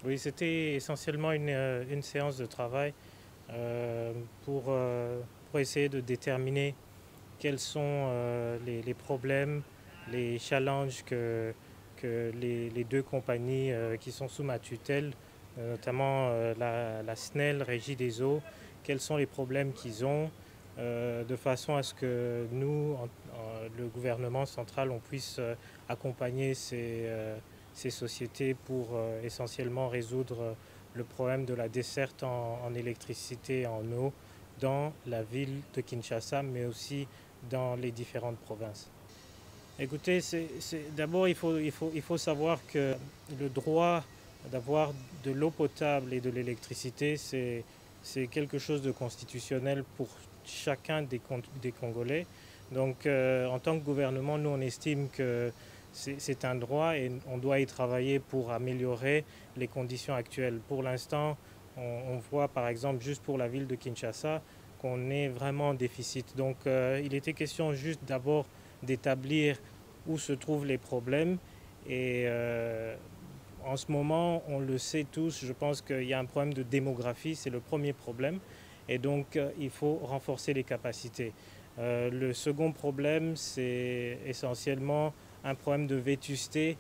Oui, c'était essentiellement une séance de travail euh, pour, euh, pour essayer de déterminer quels sont les problèmes, les challenges que les deux compagnies qui sont sous ma tutelle, notamment la SNEL, Régie des eaux, quels sont les problèmes qu'ils ont, de façon à ce que nous, le gouvernement central, on puisse accompagner ces sociétés pour essentiellement résoudre le problème de la desserte en électricité et en eau dans la ville de Kinshasa, mais aussi dans les différentes provinces. Écoutez, d'abord il faut savoir que le droit d'avoir de l'eau potable et de l'électricité, c'est quelque chose de constitutionnel pour chacun des Congolais. Donc en tant que gouvernement, nous on estime que c'est un droit et on doit y travailler pour améliorer les conditions actuelles. Pour l'instant, on voit par exemple juste pour la ville de Kinshasa qu'on est vraiment en déficit. Donc il était question juste d'abord d'établir où se trouvent les problèmes. Et en ce moment, on le sait tous, je pense qu'il y a un problème de démographie, c'est le premier problème. Et donc, il faut renforcer les capacités. Le second problème, c'est essentiellement un problème de vétusté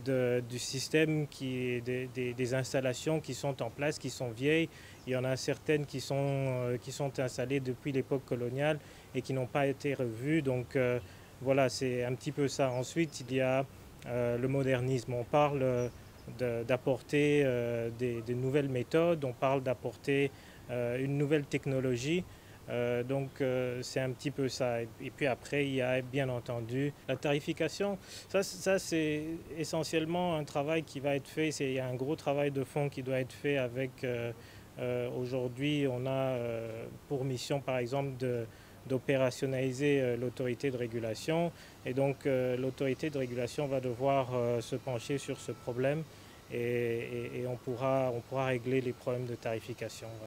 du système, des installations qui sont en place, qui sont vieilles. Il y en a certaines qui sont installées depuis l'époque coloniale et qui n'ont pas été revues. Donc voilà, c'est un petit peu ça. Ensuite, il y a le modernisme. On parle d'apporter des nouvelles méthodes, on parle d'apporter une nouvelle technologie. C'est un petit peu ça. Et puis après, il y a bien entendu la tarification. Ça c'est essentiellement un travail qui va être fait. Il y a un gros travail de fond qui doit être fait avec... aujourd'hui, on a pour mission, par exemple, d'opérationnaliser l'autorité de régulation. Et donc, l'autorité de régulation va devoir se pencher sur ce problème et on pourra régler les problèmes de tarification.